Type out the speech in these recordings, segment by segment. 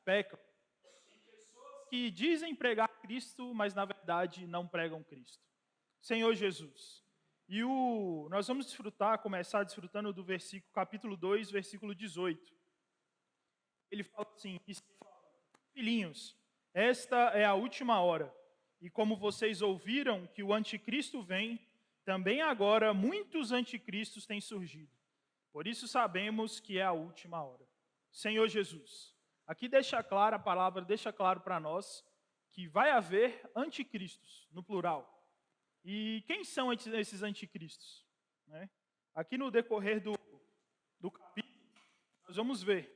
pecam, que dizem pregar Cristo, mas na verdade não pregam Cristo. Senhor Jesus. E nós vamos começar desfrutando do capítulo 2, versículo 18. Ele fala assim: filhinhos, esta é a última hora. E como vocês ouviram que o anticristo vem, também agora muitos anticristos têm surgido. Por isso sabemos que é a última hora. Senhor Jesus, aqui a palavra deixa claro para nós que vai haver anticristos, no plural. E quem são esses anticristos? Né? Aqui no decorrer do capítulo, nós vamos ver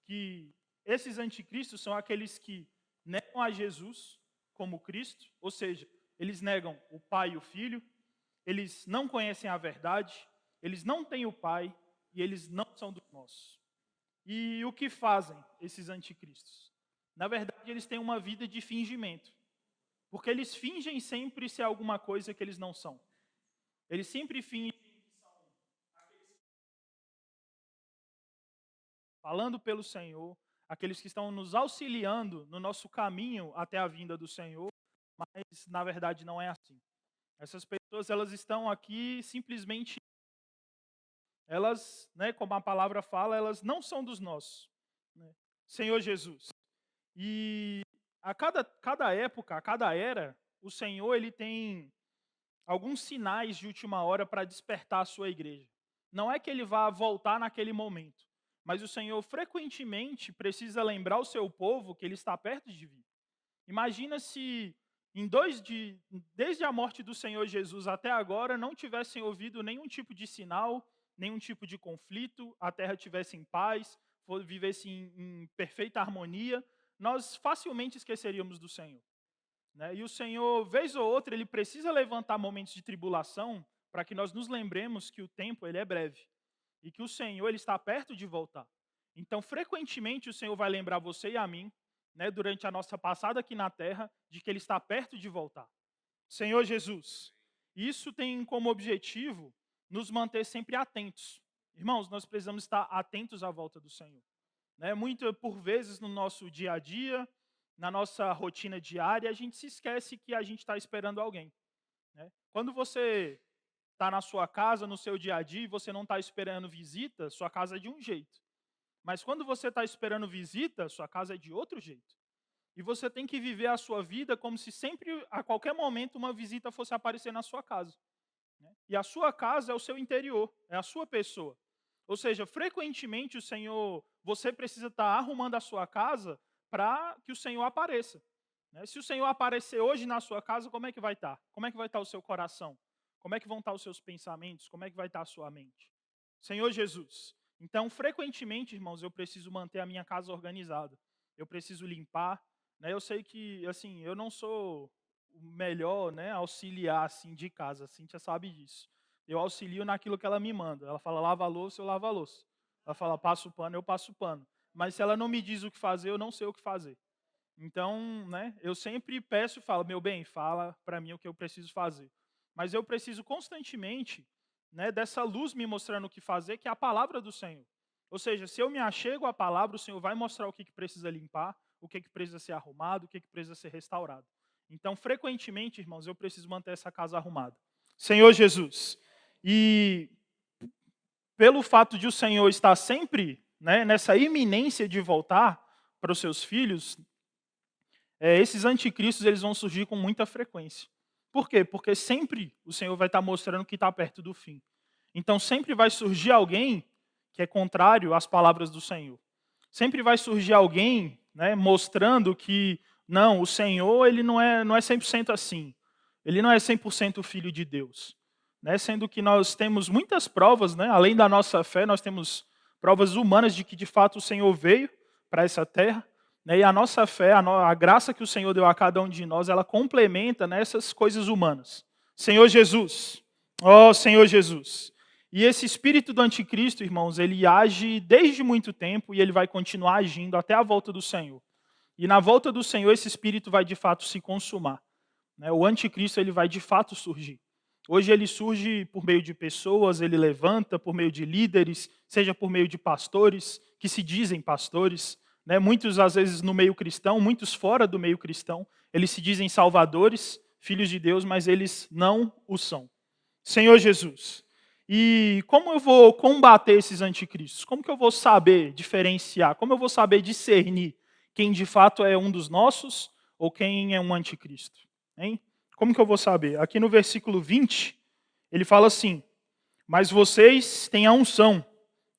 que esses anticristos são aqueles que negam a Jesus como Cristo, ou seja, eles negam o Pai e o Filho, eles não conhecem a verdade, eles não têm o Pai e eles não são dos nossos. E o que fazem esses anticristos? Na verdade, eles têm uma vida de fingimento, porque eles fingem sempre ser alguma coisa que eles não são. Eles sempre fingem que são aqueles falando pelo Senhor, aqueles que estão nos auxiliando no nosso caminho até a vinda do Senhor, mas na verdade não é assim. Essas pessoas, elas estão aqui simplesmente, elas, como a palavra fala, elas não são dos nossos. Né? Senhor Jesus. E a cada época, a cada era, o Senhor ele tem alguns sinais de última hora para despertar a sua igreja. Não é que ele vá voltar naquele momento, mas o Senhor frequentemente precisa lembrar o seu povo que ele está perto de vir. Imagina se desde a morte do Senhor Jesus até agora não tivessem ouvido nenhum tipo de sinal, nenhum tipo de conflito, a terra tivesse em paz, vivesse em perfeita harmonia, nós facilmente esqueceríamos do Senhor. Né? E o Senhor, vez ou outra, ele precisa levantar momentos de tribulação para que nós nos lembremos que o tempo ele é breve e que o Senhor ele está perto de voltar. Então, frequentemente, o Senhor vai lembrar você e a mim, durante a nossa passada aqui na terra, de que ele está perto de voltar. Senhor Jesus, isso tem como objetivo nos manter sempre atentos. Irmãos, nós precisamos estar atentos à volta do Senhor. Muito por vezes no nosso dia a dia, na nossa rotina diária, a gente se esquece que a gente está esperando alguém. Quando você está na sua casa, no seu dia a dia, e você não está esperando visita, sua casa é de um jeito. Mas quando você está esperando visita, sua casa é de outro jeito. E você tem que viver a sua vida como se sempre, a qualquer momento, uma visita fosse aparecer na sua casa. E a sua casa é o seu interior, é a sua pessoa. Ou seja, frequentemente você precisa estar arrumando a sua casa para que o Senhor apareça. Se o Senhor aparecer hoje na sua casa, como é que vai estar? Como é que vai estar o seu coração? Como é que vão estar os seus pensamentos? Como é que vai estar a sua mente? Senhor Jesus. Então, frequentemente, irmãos, eu preciso manter a minha casa organizada. Eu preciso limpar. Eu sei que, assim, eu não sou o melhor, auxiliar, assim, de casa. A Cíntia sabe disso. Eu auxilio naquilo que ela me manda. Ela fala, lava a louça, eu lavo a louça. Ela fala, passa o pano, eu passo o pano. Mas se ela não me diz o que fazer, eu não sei o que fazer. Então, eu sempre peço e falo, meu bem, fala para mim o que eu preciso fazer. Mas eu preciso constantemente dessa luz me mostrando o que fazer, que é a palavra do Senhor. Ou seja, se eu me achego à palavra, o Senhor vai mostrar o que precisa limpar, o que precisa ser arrumado, o que precisa ser restaurado. Então, frequentemente, irmãos, eu preciso manter essa casa arrumada. Senhor Jesus, e pelo fato de o Senhor estar sempre nessa iminência de voltar para os seus filhos, esses anticristos eles vão surgir com muita frequência. Por quê? Porque sempre o Senhor vai estar mostrando que está perto do fim. Então sempre vai surgir alguém que é contrário às palavras do Senhor. Sempre vai surgir alguém mostrando que não, o Senhor ele não é 100% assim. Ele não é 100% filho de Deus. Sendo que nós temos muitas provas, além da nossa fé, nós temos provas humanas de que de fato o Senhor veio para essa terra. E a nossa fé, a graça que o Senhor deu a cada um de nós, ela complementa essas coisas humanas. Senhor Jesus, ó Senhor Jesus. E esse espírito do anticristo, irmãos, ele age desde muito tempo e ele vai continuar agindo até a volta do Senhor. E na volta do Senhor, esse espírito vai de fato se consumar. O anticristo ele vai de fato surgir. Hoje ele surge por meio de pessoas, ele levanta por meio de líderes, seja por meio de pastores, que se dizem pastores, né? Muitos, às vezes, no meio cristão, muitos fora do meio cristão, eles se dizem salvadores, filhos de Deus, mas eles não o são. Senhor Jesus, e como eu vou combater esses anticristos? Como que eu vou saber diferenciar? Como eu vou saber discernir quem de fato é um dos nossos ou quem é um anticristo? Hein? Como que eu vou saber? Aqui no versículo 20, ele fala assim: mas vocês têm a unção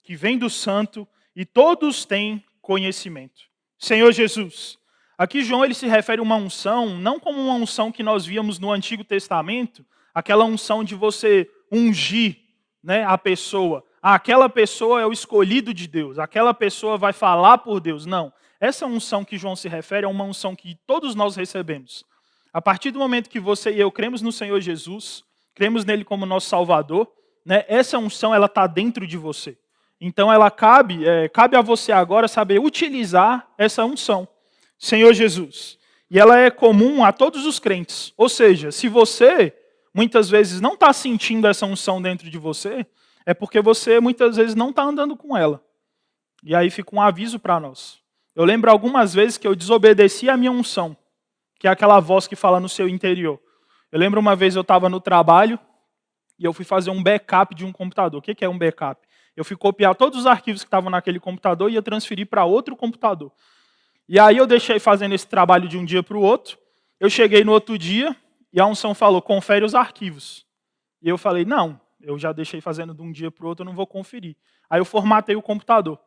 que vem do santo e todos têm conhecimento. Senhor Jesus, aqui João ele se refere a uma unção, não como uma unção que nós víamos no Antigo Testamento, aquela unção de você ungir, né, a pessoa. Aquela pessoa é o escolhido de Deus, aquela pessoa vai falar por Deus. Não, essa unção que João se refere é uma unção que todos nós recebemos. A partir do momento que você e eu cremos no Senhor Jesus, cremos nele como nosso Salvador, né, essa unção ela está dentro de você. Então ela cabe a você agora saber utilizar essa unção, Senhor Jesus. E ela é comum a todos os crentes. Ou seja, se você muitas vezes não está sentindo essa unção dentro de você, é porque você muitas vezes não está andando com ela. E aí fica um aviso para nós. Eu lembro algumas vezes que eu desobedeci a minha unção, que é aquela voz que fala no seu interior. Eu lembro uma vez eu estava no trabalho e eu fui fazer um backup de um computador. O que é um backup? Eu fui copiar todos os arquivos que estavam naquele computador e ia transferir para outro computador. E aí eu deixei fazendo esse trabalho de um dia para o outro. Eu cheguei no outro dia e a unção falou, confere os arquivos. E eu falei, não, eu já deixei fazendo de um dia para o outro, eu não vou conferir. Aí eu formatei o computador.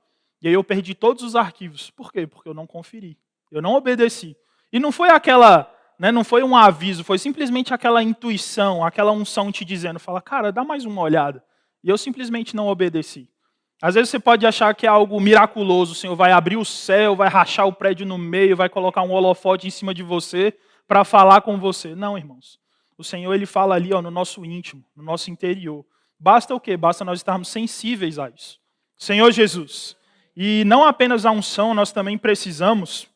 E aí eu perdi todos os arquivos. Por quê? Porque eu não conferi. Eu não obedeci. E não foi aquela, né, não foi um aviso, foi simplesmente aquela intuição, aquela unção te dizendo, fala, cara, dá mais uma olhada. E eu simplesmente não obedeci. Às vezes você pode achar que é algo miraculoso, o Senhor vai abrir o céu, vai rachar o prédio no meio, vai colocar um holofote em cima de você para falar com você. Não, irmãos. O Senhor ele fala ali no nosso íntimo, no nosso interior. Basta o quê? Basta nós estarmos sensíveis a isso. Senhor Jesus. E não apenas a unção, nós também precisamos,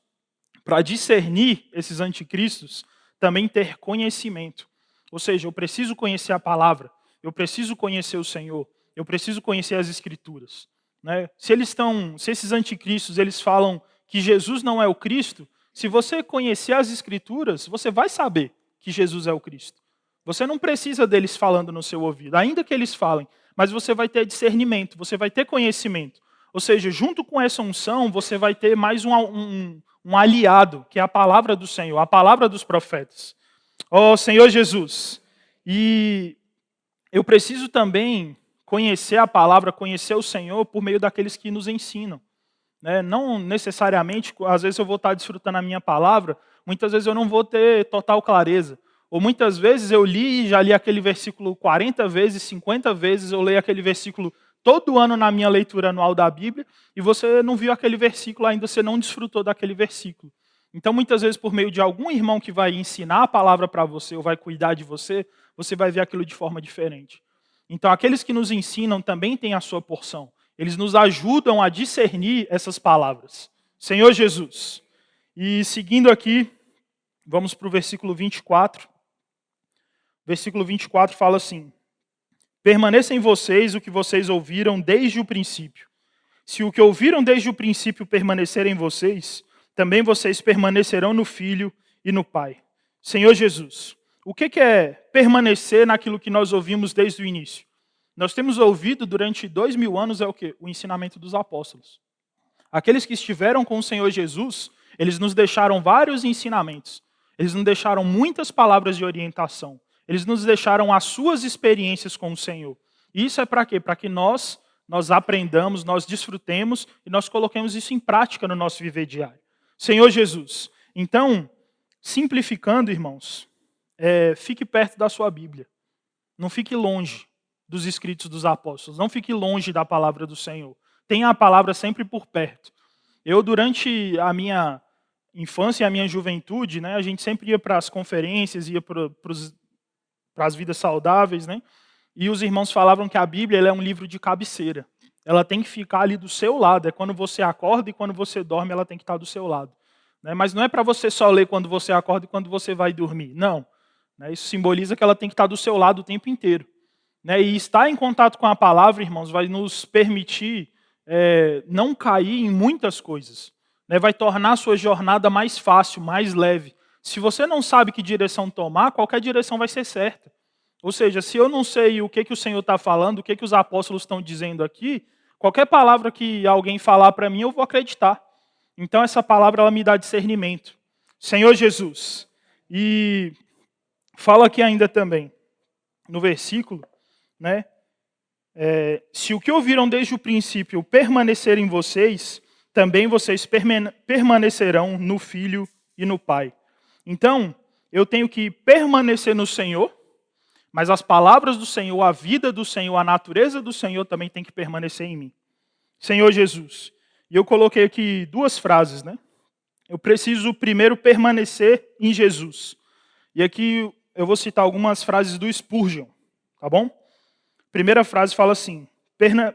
para discernir esses anticristos, também ter conhecimento. Ou seja, eu preciso conhecer a palavra. Eu preciso conhecer o Senhor, eu preciso conhecer as Escrituras. Né? Se esses anticristos eles falam que Jesus não é o Cristo, se você conhecer as Escrituras, você vai saber que Jesus é o Cristo. Você não precisa deles falando no seu ouvido, ainda que eles falem, mas você vai ter discernimento, você vai ter conhecimento. Ou seja, junto com essa unção, você vai ter mais um aliado, que é a palavra do Senhor, a palavra dos profetas. Ó Senhor Jesus, e eu preciso também conhecer a palavra, conhecer o Senhor por meio daqueles que nos ensinam. Né? Não necessariamente, às vezes eu vou estar desfrutando a minha palavra, muitas vezes eu não vou ter total clareza. Ou muitas vezes eu já li aquele versículo 40 vezes, 50 vezes, eu leio aquele versículo todo ano na minha leitura anual da Bíblia, e você não viu aquele versículo ainda, você não desfrutou daquele versículo. Então, muitas vezes, por meio de algum irmão que vai ensinar a palavra para você, ou vai cuidar de você, você vai ver aquilo de forma diferente. Então, aqueles que nos ensinam também têm a sua porção. Eles nos ajudam a discernir essas palavras. Senhor Jesus. E seguindo aqui, vamos para o versículo 24. Versículo 24 fala assim: permaneça em vocês o que vocês ouviram desde o princípio. Se o que ouviram desde o princípio permanecer em vocês, também vocês permanecerão no Filho e no Pai. Senhor Jesus, o que é permanecer naquilo que nós ouvimos desde o início? Nós temos ouvido durante 2000 anos o quê? O ensinamento dos apóstolos. Aqueles que estiveram com o Senhor Jesus, eles nos deixaram vários ensinamentos. Eles nos deixaram muitas palavras de orientação. Eles nos deixaram as suas experiências com o Senhor. E isso é para quê? Para que nós aprendamos, nós desfrutemos e nós coloquemos isso em prática no nosso viver diário. Senhor Jesus, então, simplificando, irmãos, fique perto da sua Bíblia. Não fique longe dos escritos dos apóstolos. Não fique longe da palavra do Senhor. Tenha a palavra sempre por perto. Eu, durante a minha infância e a minha juventude, né, a gente sempre ia para as conferências, ia para as vidas saudáveis, né? E os irmãos falavam que a Bíblia ela é um livro de cabeceira. Ela tem que ficar ali do seu lado. É quando você acorda e quando você dorme, ela tem que estar do seu lado. Né? Mas não é para você só ler quando você acorda e quando você vai dormir. Não. Né? Isso simboliza que ela tem que estar do seu lado o tempo inteiro. Né? E estar em contato com a palavra, irmãos, vai nos permitir não cair em muitas coisas. né? Vai tornar a sua jornada mais fácil, mais leve. Se você não sabe que direção tomar, qualquer direção vai ser certa. Ou seja, se eu não sei o que o Senhor está falando, o que os apóstolos estão dizendo aqui, qualquer palavra que alguém falar para mim, eu vou acreditar. Então essa palavra ela me dá discernimento. Senhor Jesus. E fala aqui ainda também, no versículo, né? Se o que ouviram desde o princípio permanecer em vocês, também vocês permanecerão no Filho e no Pai. Então, eu tenho que permanecer no Senhor, mas as palavras do Senhor, a vida do Senhor, a natureza do Senhor também tem que permanecer em mim. Senhor Jesus. E eu coloquei aqui 2 frases, né? Eu preciso primeiro permanecer em Jesus. E aqui eu vou citar algumas frases do Spurgeon, tá bom? Primeira frase fala assim: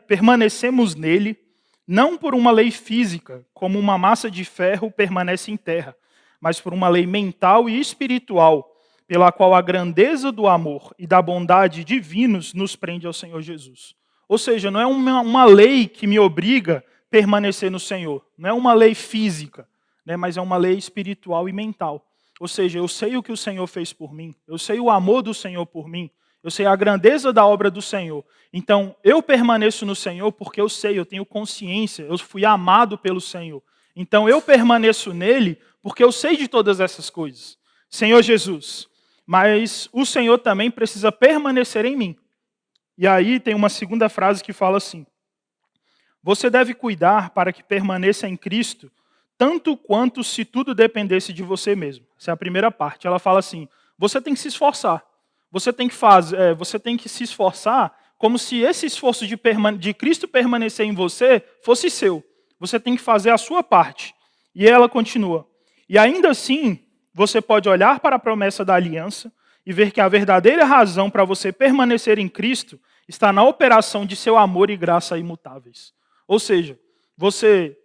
permanecemos nele, não por uma lei física, como uma massa de ferro permanece em terra, mas por uma lei mental e espiritual, pela qual a grandeza do amor e da bondade divinos nos prende ao Senhor Jesus. Ou seja, não é uma lei que me obriga a permanecer no Senhor, não é uma lei física, né, mas é uma lei espiritual e mental. Ou seja, eu sei o que o Senhor fez por mim, eu sei o amor do Senhor por mim, eu sei a grandeza da obra do Senhor. Então, eu permaneço no Senhor porque eu sei, eu tenho consciência, eu fui amado pelo Senhor. Então, eu permaneço nele porque eu sei de todas essas coisas. Senhor Jesus, mas o Senhor também precisa permanecer em mim. E aí tem uma segunda frase que fala assim: você deve cuidar para que permaneça em Cristo, tanto quanto se tudo dependesse de você mesmo. Essa é a primeira parte. Ela fala assim: você tem que se esforçar. Você tem que se esforçar como se esse esforço de Cristo permanecer em você fosse seu. Você tem que fazer a sua parte. E ela continua: e ainda assim, você pode olhar para a promessa da aliança e ver que a verdadeira razão para você permanecer em Cristo está na operação de seu amor e graça imutáveis. Ou seja, você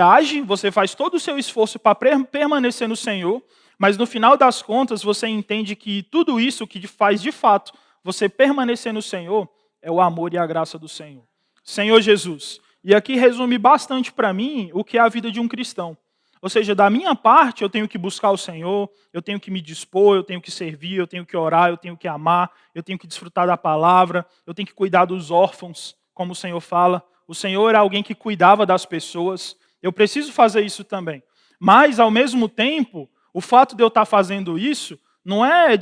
age, você faz todo o seu esforço para permanecer no Senhor, mas no final das contas você entende que tudo isso que faz de fato você permanecer no Senhor é o amor e a graça do Senhor. Senhor Jesus. E aqui resume bastante para mim o que é a vida de um cristão. Ou seja, da minha parte eu tenho que buscar o Senhor, eu tenho que me dispor, eu tenho que servir, eu tenho que orar, eu tenho que amar, eu tenho que desfrutar da palavra, eu tenho que cuidar dos órfãos, como o Senhor fala. O Senhor era alguém que cuidava das pessoas. Eu preciso fazer isso também. Mas, ao mesmo tempo, o fato de eu estar fazendo isso não é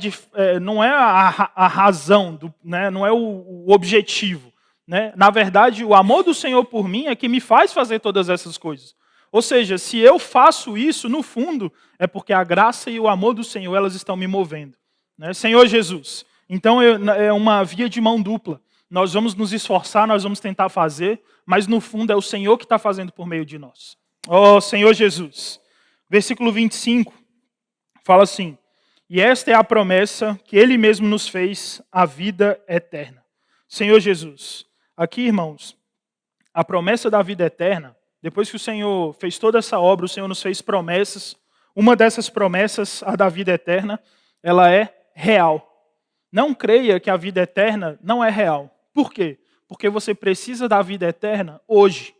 a razão, né? Não é o objetivo. Né? Na verdade, o amor do Senhor por mim é que me faz fazer todas essas coisas. Ou seja, se eu faço isso, no fundo, é porque a graça e o amor do Senhor elas estão me movendo. Né? Senhor Jesus. Então, é uma via de mão dupla. Nós vamos nos esforçar, nós vamos tentar fazer, mas no fundo é o Senhor que está fazendo por meio de nós. Oh, Senhor Jesus. Versículo 25 fala assim: e esta é a promessa que Ele mesmo nos fez, a vida eterna. Senhor Jesus. Aqui, irmãos, a promessa da vida eterna, depois que o Senhor fez toda essa obra, o Senhor nos fez promessas. Uma dessas promessas, a da vida eterna, ela é real. Não creia que a vida eterna não é real. Por quê? Porque você precisa da vida eterna hoje.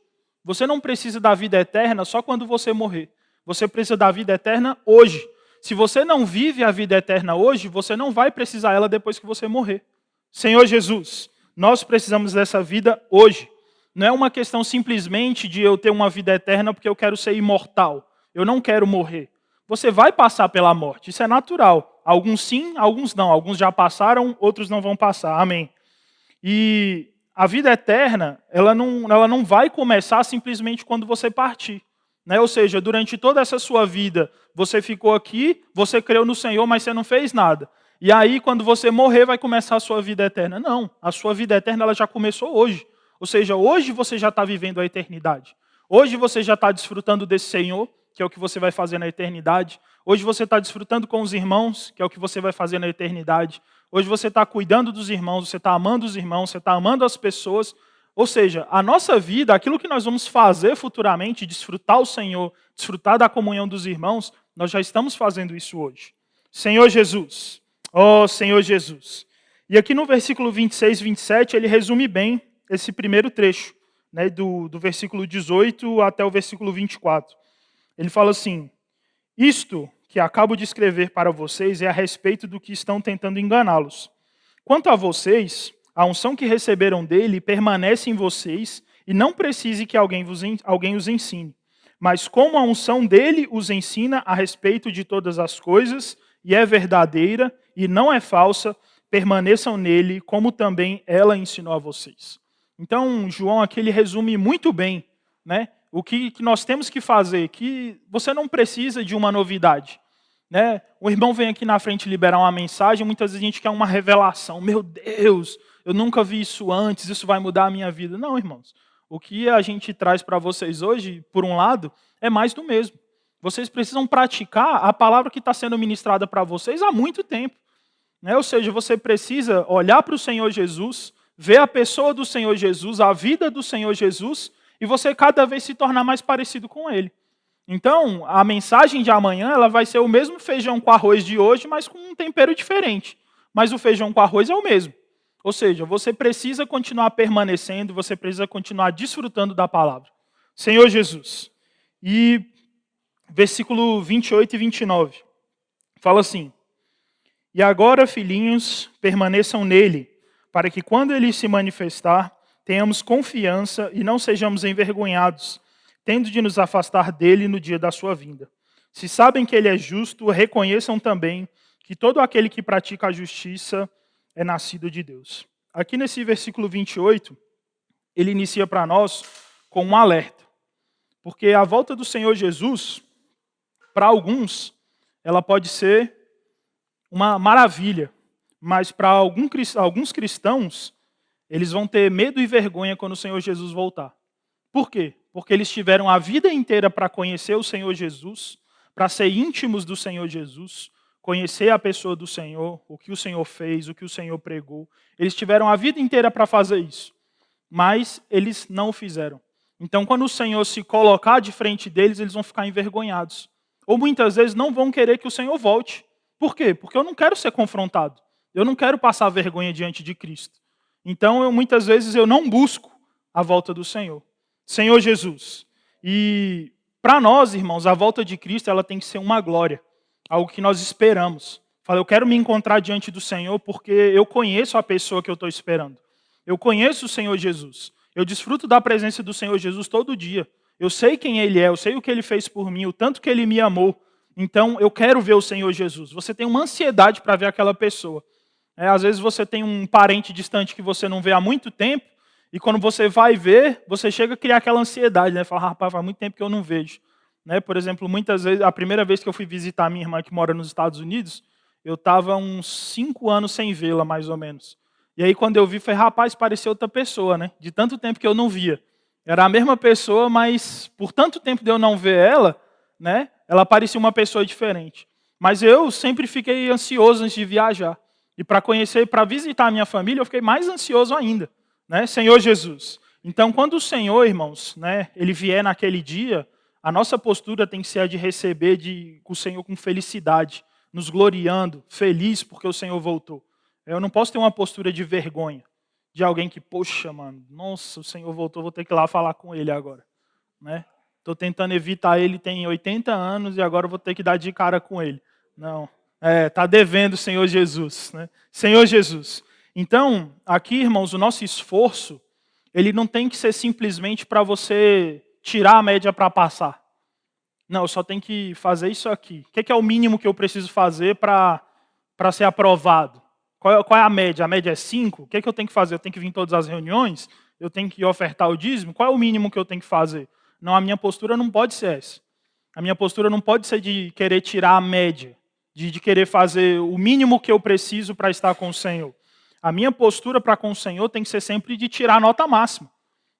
Você não precisa da vida eterna só quando você morrer. Você precisa da vida eterna hoje. Se você não vive a vida eterna hoje, você não vai precisar ela depois que você morrer. Senhor Jesus, nós precisamos dessa vida hoje. Não é uma questão simplesmente de eu ter uma vida eterna porque eu quero ser imortal. Eu não quero morrer. Você vai passar pela morte, isso é natural. Alguns sim, alguns não. Alguns já passaram, outros não vão passar. Amém. E a vida eterna, ela não vai começar simplesmente quando você partir. Né? Ou seja, durante toda essa sua vida, você ficou aqui, você creu no Senhor, mas você não fez nada. E aí, quando você morrer, vai começar a sua vida eterna. Não, a sua vida eterna ela já começou hoje. Ou seja, hoje você já está vivendo a eternidade. Hoje você já está desfrutando desse Senhor, que é o que você vai fazer na eternidade. Hoje você está desfrutando com os irmãos, que é o que você vai fazer na eternidade. Hoje você está cuidando dos irmãos, você está amando os irmãos, você está amando as pessoas. Ou seja, a nossa vida, aquilo que nós vamos fazer futuramente, desfrutar o Senhor, desfrutar da comunhão dos irmãos, nós já estamos fazendo isso hoje. Senhor Jesus, oh Senhor Jesus. E aqui no versículo 26, 27, ele resume bem esse primeiro trecho. né, do versículo 18 até o versículo 24. Ele fala assim: isto que acabo de escrever para vocês é a respeito do que estão tentando enganá-los. Quanto a vocês, a unção que receberam dele permanece em vocês e não precise que alguém os ensine. Mas como a unção dele os ensina a respeito de todas as coisas, e é verdadeira e não é falsa, permaneçam nele, como também ela ensinou a vocês. Então, João aqui ele resume muito bem, né, o que nós temos que fazer, que você não precisa de uma novidade. Né? O irmão vem aqui na frente liberar uma mensagem, muitas vezes a gente quer uma revelação. Meu Deus, eu nunca vi isso antes, isso vai mudar a minha vida. Não, irmãos. O que a gente traz para vocês hoje, por um lado, é mais do mesmo. Vocês precisam praticar a palavra que está sendo ministrada para vocês há muito tempo. Né? Ou seja, você precisa olhar para o Senhor Jesus, ver a pessoa do Senhor Jesus, a vida do Senhor Jesus, e você cada vez se tornar mais parecido com Ele. Então, a mensagem de amanhã ela vai ser o mesmo feijão com arroz de hoje, mas com um tempero diferente. Mas o feijão com arroz é o mesmo. Ou seja, você precisa continuar permanecendo, você precisa continuar desfrutando da palavra. Senhor Jesus. E versículo 28 e 29. Fala assim: e agora, filhinhos, permaneçam nele, para que quando ele se manifestar, tenhamos confiança e não sejamos envergonhados, tendo de nos afastar dele no dia da sua vinda. Se sabem que ele é justo, reconheçam também que todo aquele que pratica a justiça é nascido de Deus. Aqui nesse versículo 28, ele inicia para nós com um alerta. Porque a volta do Senhor Jesus, para alguns, ela pode ser uma maravilha, mas para alguns cristãos, eles vão ter medo e vergonha quando o Senhor Jesus voltar. Por quê? Porque eles tiveram a vida inteira para conhecer o Senhor Jesus, para ser íntimos do Senhor Jesus, conhecer a pessoa do Senhor, o que o Senhor fez, o que o Senhor pregou. Eles tiveram a vida inteira para fazer isso, mas eles não o fizeram. Então, quando o Senhor se colocar de frente deles, eles vão ficar envergonhados. Ou muitas vezes não vão querer que o Senhor volte. Por quê? Porque eu não quero ser confrontado. Eu não quero passar vergonha diante de Cristo. Então, muitas vezes eu não busco a volta do Senhor. Senhor Jesus. E para nós, irmãos, a volta de Cristo ela tem que ser uma glória, algo que nós esperamos. Fala, eu quero me encontrar diante do Senhor porque eu conheço a pessoa que eu estou esperando. Eu conheço o Senhor Jesus. Eu desfruto da presença do Senhor Jesus todo dia. Eu sei quem Ele é, eu sei o que Ele fez por mim, o tanto que Ele me amou. Então, eu quero ver o Senhor Jesus. Você tem uma ansiedade para ver aquela pessoa. Às vezes você tem um parente distante que você não vê há muito tempo, e quando você vai ver, você chega a criar aquela ansiedade, né? Fala, rapaz, faz muito tempo que eu não vejo. Né? Por exemplo, muitas vezes, a primeira vez que eu fui visitar a minha irmã que mora nos Estados Unidos, eu estava uns 5 anos sem vê-la, mais ou menos. E aí quando eu vi, falei, rapaz, parecia outra pessoa, né? De tanto tempo que eu não via. Era a mesma pessoa, mas por tanto tempo de eu não ver ela, né? Ela parecia uma pessoa diferente. Mas eu sempre fiquei ansioso antes de viajar. E para conhecer, para visitar a minha família, eu fiquei mais ansioso ainda. Né? Senhor Jesus. Então, quando o Senhor, irmãos, né, ele vier naquele dia, a nossa postura tem que ser a de receber o Senhor com felicidade, nos gloriando, feliz porque o Senhor voltou. Eu não posso ter uma postura de vergonha, de alguém que, poxa, mano, nossa, o Senhor voltou, vou ter que ir lá falar com ele agora. Né? Estou tentando evitar ele, tem 80 anos e agora vou ter que dar de cara com ele. Não, está devendo o Senhor Jesus. Né? Senhor Jesus. Então, aqui, irmãos, o nosso esforço, ele não tem que ser simplesmente para você tirar a média para passar. Não, eu só tenho que fazer isso aqui. O que é o mínimo que eu preciso fazer para ser aprovado? Qual é a média? A média é 5? O que eu tenho que fazer? Eu tenho que vir em todas as reuniões? Eu tenho que ofertar o dízimo? Qual é o mínimo que eu tenho que fazer? Não, a minha postura não pode ser essa. A minha postura não pode ser de querer tirar a média, de querer fazer o mínimo que eu preciso para estar com o Senhor. A minha postura para com o Senhor tem que ser sempre de tirar a nota máxima.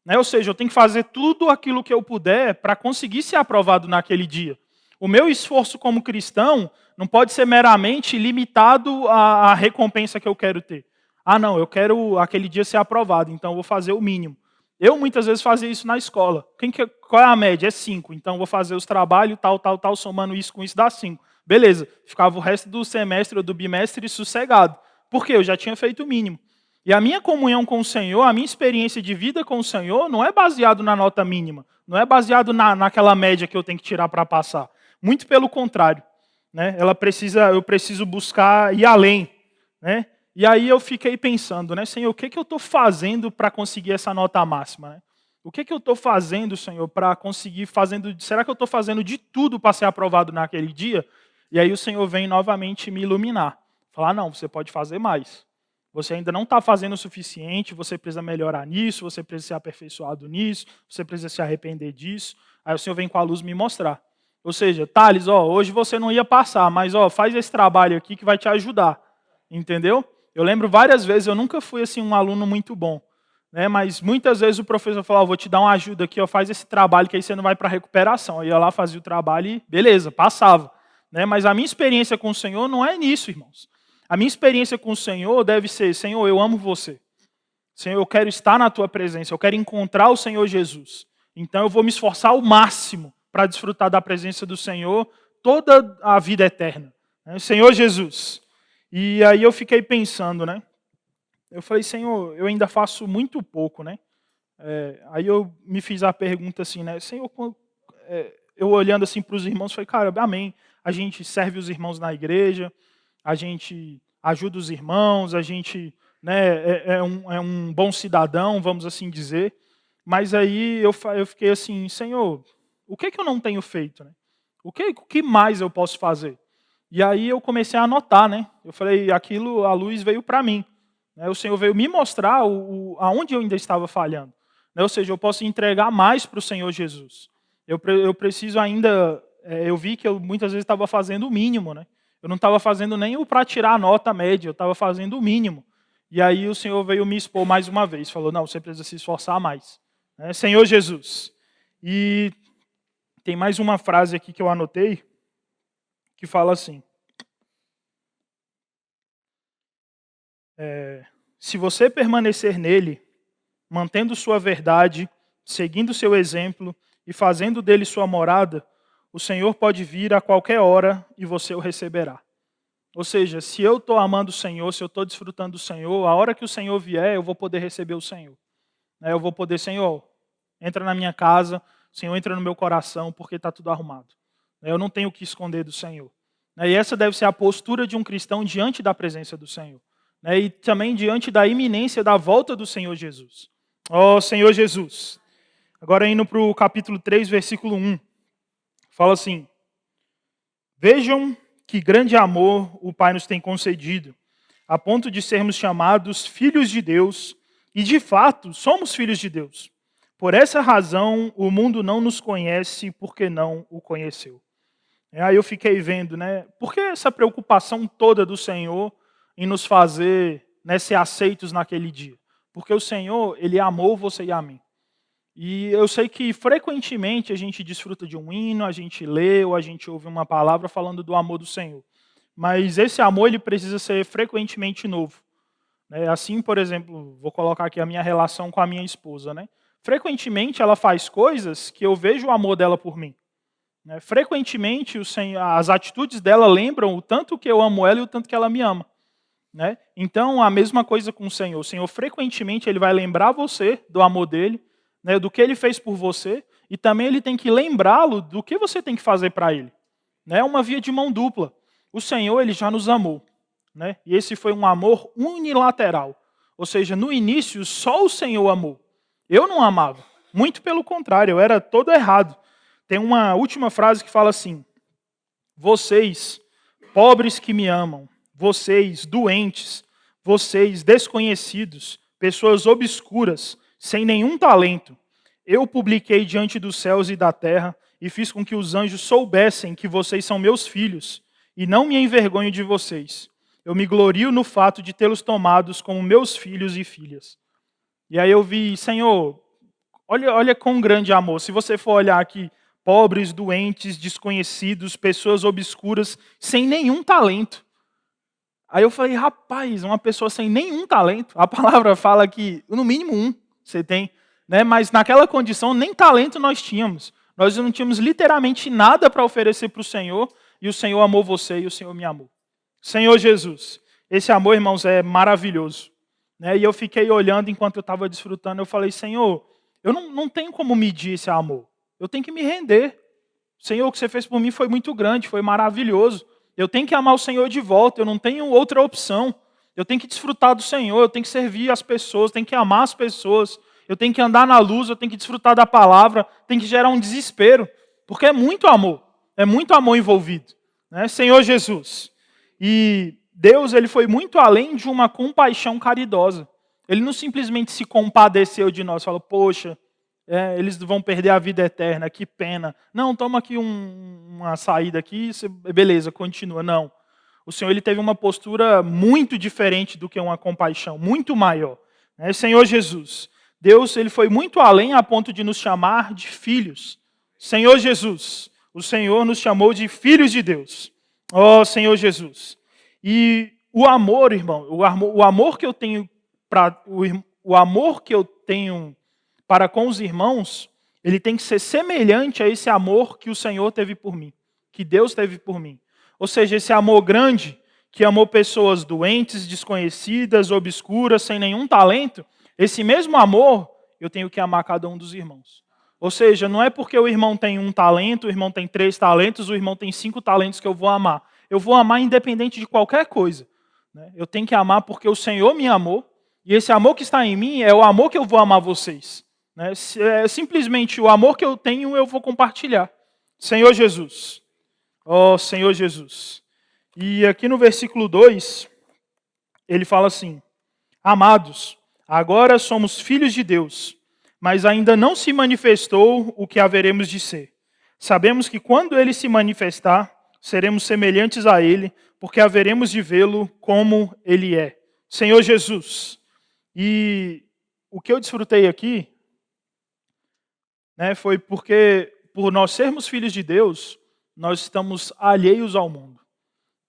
Né? Ou seja, eu tenho que fazer tudo aquilo que eu puder para conseguir ser aprovado naquele dia. O meu esforço como cristão não pode ser meramente limitado à recompensa que eu quero ter. Ah, não, eu quero aquele dia ser aprovado, então eu vou fazer o mínimo. Eu muitas vezes fazia isso na escola. Qual é a média? É 5. Então eu vou fazer os trabalhos, tal, somando isso com isso dá 5. Beleza, ficava o resto do semestre ou do bimestre sossegado. Por quê? Eu já tinha feito o mínimo. E a minha comunhão com o Senhor, a minha experiência de vida com o Senhor, não é baseado na nota mínima, não é baseado naquela média que eu tenho que tirar para passar. Muito pelo contrário, né? Eu preciso buscar ir além, né? E aí eu fiquei pensando, né, Senhor, o que eu estou fazendo para conseguir essa nota máxima, né? O que eu estou fazendo, Senhor, para conseguir será que eu estou fazendo de tudo para ser aprovado naquele dia? E aí o Senhor vem novamente me iluminar, falar, não, você pode fazer mais. Você ainda não está fazendo o suficiente, você precisa melhorar nisso, você precisa ser aperfeiçoado nisso, você precisa se arrepender disso. Aí o Senhor vem com a luz me mostrar. Ou seja, Thales, hoje você não ia passar, mas faz esse trabalho aqui que vai te ajudar. Entendeu? Eu lembro várias vezes, eu nunca fui assim um aluno muito bom, né? Mas muitas vezes o professor falava, vou te dar uma ajuda aqui, faz esse trabalho que aí você não vai para a recuperação. Eu ia lá, fazia o trabalho e beleza, passava. Né? Mas a minha experiência com o Senhor não é nisso, irmãos. A minha experiência com o Senhor deve ser, Senhor, eu amo você. Senhor, eu quero estar na tua presença, eu quero encontrar o Senhor Jesus. Então eu vou me esforçar ao máximo para desfrutar da presença do Senhor toda a vida eterna. Senhor Jesus. E aí eu fiquei pensando, né? Eu falei, Senhor, eu ainda faço muito pouco, né? Aí eu me fiz a pergunta assim, né? Senhor, eu olhando assim para os irmãos, falei, cara, amém. A gente serve os irmãos na igreja, a gente ajuda os irmãos, a gente, né, é um bom cidadão, vamos assim dizer. Mas aí eu fiquei assim, Senhor, o que eu não tenho feito? Né? O que mais eu posso fazer? E aí eu comecei a anotar, né? Eu falei, a luz veio para mim. Né? O Senhor veio me mostrar aonde eu ainda estava falhando. Né? Ou seja, eu posso entregar mais para o Senhor Jesus. Eu preciso ainda, eu vi que eu muitas vezes estava fazendo o mínimo, né? Eu não estava fazendo nem o para tirar a nota média, eu estava fazendo o mínimo. E aí o Senhor veio me expor mais uma vez, falou, não, você precisa se esforçar mais. Né? Senhor Jesus. E tem mais uma frase aqui que eu anotei, que fala assim, se você permanecer nele, mantendo sua verdade, seguindo seu exemplo e fazendo dele sua morada, o Senhor pode vir a qualquer hora e você o receberá. Ou seja, se eu estou amando o Senhor, se eu estou desfrutando do Senhor, a hora que o Senhor vier, eu vou poder receber o Senhor. Eu vou poder, Senhor, entra na minha casa, Senhor, entra no meu coração, porque está tudo arrumado. Eu não tenho o que esconder do Senhor. E essa deve ser a postura de um cristão diante da presença do Senhor. E também diante da iminência da volta do Senhor Jesus. Ó Senhor Jesus. Agora indo para o capítulo 3, versículo 1. Fala assim, vejam que grande amor o Pai nos tem concedido, a ponto de sermos chamados filhos de Deus, e de fato somos filhos de Deus. Por essa razão o mundo não nos conhece porque não o conheceu. Aí eu fiquei vendo, né? Por que essa preocupação toda do Senhor em nos fazer, né, ser aceitos naquele dia? Porque o Senhor, Ele amou você e a mim. E eu sei que frequentemente a gente desfruta de um hino, a gente lê ou a gente ouve uma palavra falando do amor do Senhor. Mas esse amor ele precisa ser frequentemente novo. Assim, por exemplo, vou colocar aqui a minha relação com a minha esposa. Né? Frequentemente ela faz coisas que eu vejo o amor dela por mim. Frequentemente as atitudes dela lembram o tanto que eu amo ela e o tanto que ela me ama. Então, a mesma coisa com o Senhor. O Senhor frequentemente ele vai lembrar você do amor dele, do que ele fez por você, e também ele tem que lembrá-lo do que você tem que fazer para ele. É uma via de mão dupla. O Senhor ele já nos amou. E esse foi um amor unilateral. Ou seja, no início, só o Senhor amou. Eu não amava. Muito pelo contrário, eu era todo errado. Tem uma última frase que fala assim, vocês, pobres que me amam, vocês, doentes, vocês, desconhecidos, pessoas obscuras, sem nenhum talento, eu publiquei diante dos céus e da terra e fiz com que os anjos soubessem que vocês são meus filhos e não me envergonho de vocês. Eu me glorio no fato de tê-los tomados como meus filhos e filhas. E aí eu vi, Senhor, olha com grande amor. Se você for olhar aqui, pobres, doentes, desconhecidos, pessoas obscuras, sem nenhum talento. Aí eu falei, rapaz, uma pessoa sem nenhum talento. A palavra fala que, no mínimo um, você tem. Mas naquela condição, nem talento nós tínhamos. Nós não tínhamos literalmente nada para oferecer para o Senhor, e o Senhor amou você e o Senhor me amou. Senhor Jesus, esse amor, irmãos, é maravilhoso. né? E eu fiquei olhando enquanto eu estava desfrutando. Eu falei, Senhor, eu não tenho como medir esse amor. Eu tenho que me render. Senhor, o que você fez por mim foi muito grande, foi maravilhoso. Eu tenho que amar o Senhor de volta, eu não tenho outra opção. Eu tenho que desfrutar do Senhor, eu tenho que servir as pessoas, eu tenho que amar as pessoas, eu tenho que andar na luz, eu tenho que desfrutar da palavra, tem que gerar um desespero, porque é muito amor envolvido, né? Senhor Jesus. E Deus, ele foi muito além de uma compaixão caridosa. Ele não simplesmente se compadeceu de nós, falou, poxa, eles vão perder a vida eterna, que pena. Não, toma aqui uma saída aqui, beleza, continua. Não. O Senhor ele teve uma postura muito diferente do que uma compaixão, muito maior. Senhor Jesus, Deus ele foi muito além a ponto de nos chamar de filhos. Senhor Jesus, o Senhor nos chamou de filhos de Deus. Ó Senhor Jesus. E o amor, irmão, o amor que eu tenho o amor que eu tenho para com os irmãos, ele tem que ser semelhante a esse amor que o Senhor teve por mim, que Deus teve por mim. Ou seja, esse amor grande, que amou pessoas doentes, desconhecidas, obscuras, sem nenhum talento, esse mesmo amor eu tenho que amar cada um dos irmãos. Ou seja, não é porque o irmão tem 1 talento, o irmão tem 3 talentos, o irmão tem 5 talentos que eu vou amar. Eu vou amar independente de qualquer coisa. Eu tenho que amar porque o Senhor me amou, e esse amor que está em mim é o amor que eu vou amar vocês. Simplesmente o amor que eu tenho eu vou compartilhar. Senhor Jesus. Ó Senhor Jesus. E aqui no versículo 2, ele fala assim, amados, agora somos filhos de Deus, mas ainda não se manifestou o que haveremos de ser. Sabemos que quando ele se manifestar, seremos semelhantes a ele, porque haveremos de vê-lo como ele é. Senhor Jesus. E o que eu desfrutei aqui, foi porque, por nós sermos filhos de Deus, nós estamos alheios ao mundo.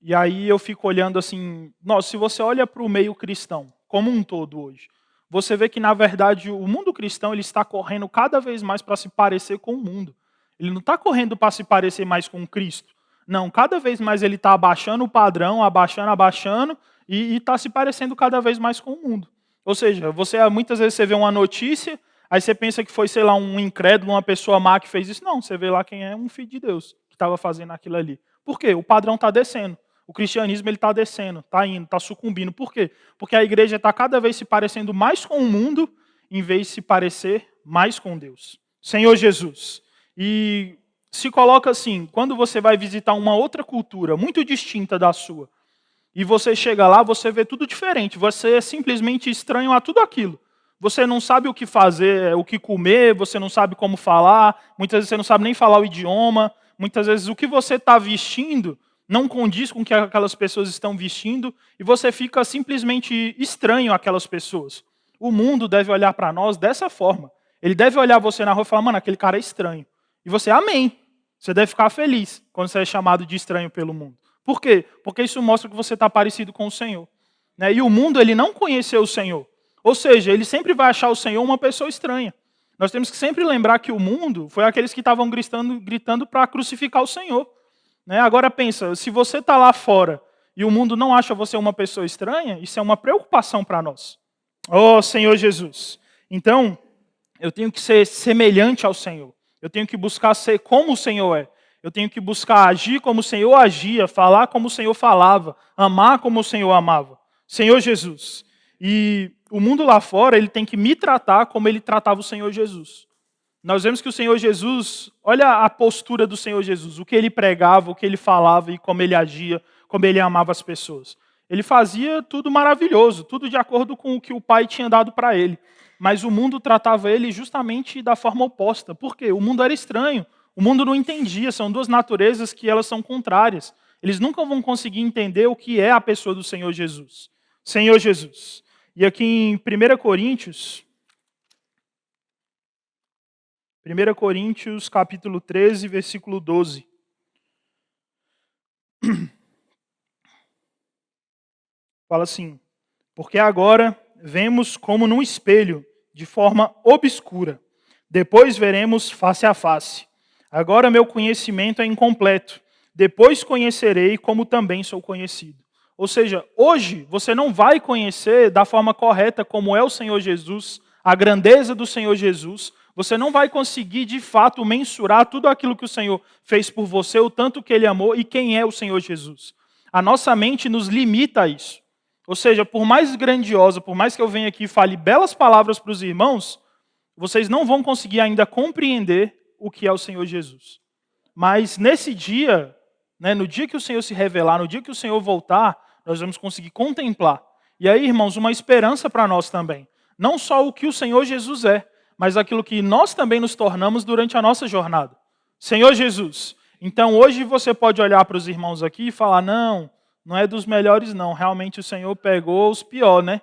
E aí eu fico olhando assim, se você olha para o meio cristão, como um todo hoje, você vê que, na verdade, o mundo cristão ele está correndo cada vez mais para se parecer com o mundo. Ele não está correndo para se parecer mais com Cristo. Não, cada vez mais ele está abaixando o padrão, abaixando, e está se parecendo cada vez mais com o mundo. Ou seja, muitas vezes você vê uma notícia, aí você pensa que foi, sei lá, um incrédulo, uma pessoa má que fez isso. Não, você vê lá quem é um filho de Deus que estava fazendo aquilo ali. Por quê? O padrão está descendo. O cristianismo está descendo, está indo, está sucumbindo. Por quê? Porque a igreja está cada vez se parecendo mais com o mundo, em vez de se parecer mais com Deus. Senhor Jesus. E se coloca assim, quando você vai visitar uma outra cultura, muito distinta da sua, e você chega lá, você vê tudo diferente. Você é simplesmente estranho a tudo aquilo. Você não sabe o que fazer, o que comer, você não sabe como falar, muitas vezes você não sabe nem falar o idioma, muitas vezes o que você está vestindo não condiz com o que aquelas pessoas estão vestindo, e você fica simplesmente estranho àquelas pessoas. O mundo deve olhar para nós dessa forma. Ele deve olhar você na rua e falar, mano, aquele cara é estranho. E você, amém. Você deve ficar feliz quando você é chamado de estranho pelo mundo. Por quê? Porque isso mostra que você está parecido com o Senhor. E o mundo, ele não conheceu o Senhor. Ou seja, ele sempre vai achar o Senhor uma pessoa estranha. Nós temos que sempre lembrar que o mundo foi aqueles que estavam gritando para crucificar o Senhor. Agora pensa, se você está lá fora e o mundo não acha você uma pessoa estranha, isso é uma preocupação para nós. Oh, Senhor Jesus. Então, eu tenho que ser semelhante ao Senhor. Eu tenho que buscar ser como o Senhor é. Eu tenho que buscar agir como o Senhor agia, falar como o Senhor falava, amar como o Senhor amava. Senhor Jesus. E o mundo lá fora, ele tem que me tratar como ele tratava o Senhor Jesus. Nós vemos que o Senhor Jesus, olha a postura do Senhor Jesus, o que ele pregava, o que ele falava e como ele agia, como ele amava as pessoas. Ele fazia tudo maravilhoso, tudo de acordo com o que o Pai tinha dado para ele. Mas o mundo tratava ele justamente da forma oposta. Por quê? O mundo era estranho, o mundo não entendia, são duas naturezas que elas são contrárias. Eles nunca vão conseguir entender o que é a pessoa do Senhor Jesus. Senhor Jesus. E aqui em 1 Coríntios, capítulo 13, versículo 12. Fala assim, porque agora vemos como num espelho, de forma obscura. Depois veremos face a face. Agora meu conhecimento é incompleto. Depois conhecerei como também sou conhecido. Ou seja, hoje você não vai conhecer da forma correta como é o Senhor Jesus, a grandeza do Senhor Jesus. Você não vai conseguir, de fato, mensurar tudo aquilo que o Senhor fez por você, o tanto que Ele amou e quem é o Senhor Jesus. A nossa mente nos limita a isso. Ou seja, por mais grandiosa, por mais que eu venha aqui e fale belas palavras para os irmãos, vocês não vão conseguir ainda compreender o que é o Senhor Jesus. Mas nesse dia, né, no dia que o Senhor se revelar, no dia que o Senhor voltar, nós vamos conseguir contemplar. E aí, irmãos, uma esperança para nós também. Não só o que o Senhor Jesus é, mas aquilo que nós também nos tornamos durante a nossa jornada. Senhor Jesus. Então hoje você pode olhar para os irmãos aqui e falar, não é dos melhores não. Realmente o Senhor pegou os piores, né?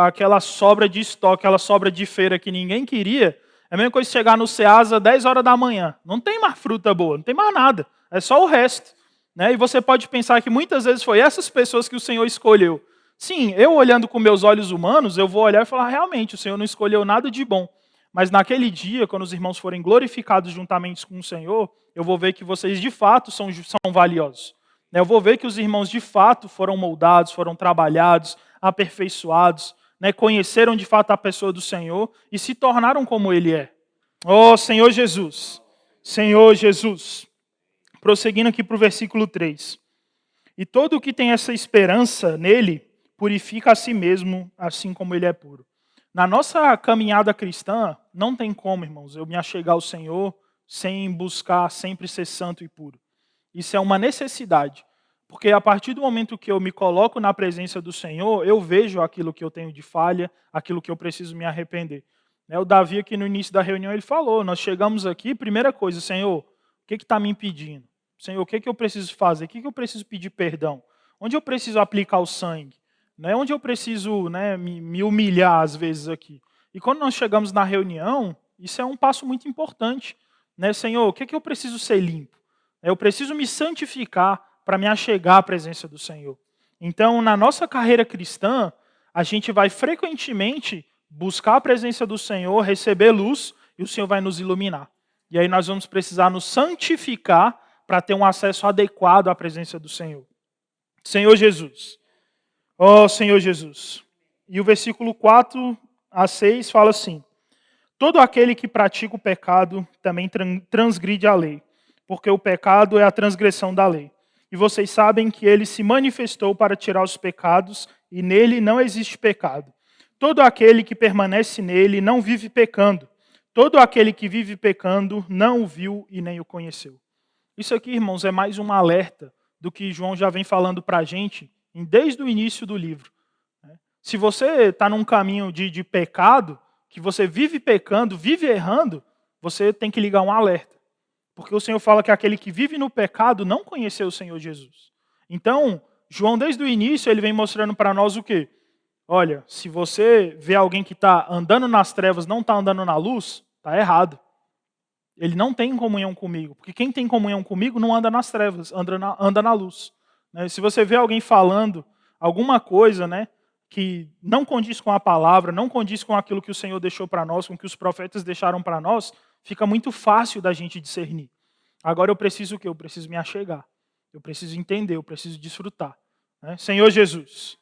Aquela sobra de estoque, aquela sobra de feira que ninguém queria. É a mesma coisa chegar no Ceasa 10 horas da manhã. Não tem mais fruta boa, não tem mais nada. É só o resto. Né? E você pode pensar que muitas vezes foi essas pessoas que o Senhor escolheu. Sim, eu olhando com meus olhos humanos, eu vou olhar e falar, realmente, o Senhor não escolheu nada de bom. Mas naquele dia, quando os irmãos forem glorificados juntamente com o Senhor, eu vou ver que vocês de fato são valiosos. Eu vou ver que os irmãos de fato foram moldados, foram trabalhados, aperfeiçoados, conheceram de fato a pessoa do Senhor e se tornaram como Ele é. Oh, Senhor Jesus! Senhor Jesus! Prosseguindo aqui para o versículo 3. E todo o que tem essa esperança nele, purifica a si mesmo, assim como ele é puro. Na nossa caminhada cristã, não tem como, irmãos, eu me achegar ao Senhor sem buscar sempre ser santo e puro. Isso é uma necessidade. Porque a partir do momento que eu me coloco na presença do Senhor, eu vejo aquilo que eu tenho de falha, aquilo que eu preciso me arrepender. O Davi aqui no início da reunião, ele falou, nós chegamos aqui, primeira coisa, Senhor, o que está me impedindo? Senhor, o que eu preciso fazer? O que eu preciso pedir perdão? Onde eu preciso aplicar o sangue? Onde eu preciso me humilhar às vezes aqui? E quando nós chegamos na reunião, isso é um passo muito importante. Senhor, o que eu preciso ser limpo? Eu preciso me santificar para me achegar à presença do Senhor. Então, na nossa carreira cristã, a gente vai frequentemente buscar a presença do Senhor, receber luz, e o Senhor vai nos iluminar. E aí nós vamos precisar nos santificar para ter um acesso adequado à presença do Senhor. Senhor Jesus. Oh, Senhor Jesus. E o versículo 4 a 6 fala assim: todo aquele que pratica o pecado também transgride a lei, porque o pecado é a transgressão da lei. E vocês sabem que ele se manifestou para tirar os pecados, e nele não existe pecado. Todo aquele que permanece nele não vive pecando. Todo aquele que vive pecando não o viu e nem o conheceu. Isso aqui, irmãos, é mais um alerta do que João já vem falando para a gente desde o início do livro. Se você está num caminho de pecado, que você vive pecando, vive errando, você tem que ligar um alerta. Porque o Senhor fala que aquele que vive no pecado não conheceu o Senhor Jesus. Então, João, desde o início, ele vem mostrando para nós o quê? Olha, se você vê alguém que está andando nas trevas, não está andando na luz, está errado. Ele não tem comunhão comigo, porque quem tem comunhão comigo não anda nas trevas, anda na luz. Se você vê alguém falando alguma coisa que não condiz com a palavra, não condiz com aquilo que o Senhor deixou para nós, com o que os profetas deixaram para nós, fica muito fácil da gente discernir. Agora eu preciso o quê? Eu preciso me achegar. Eu preciso entender, eu preciso desfrutar. Senhor Jesus.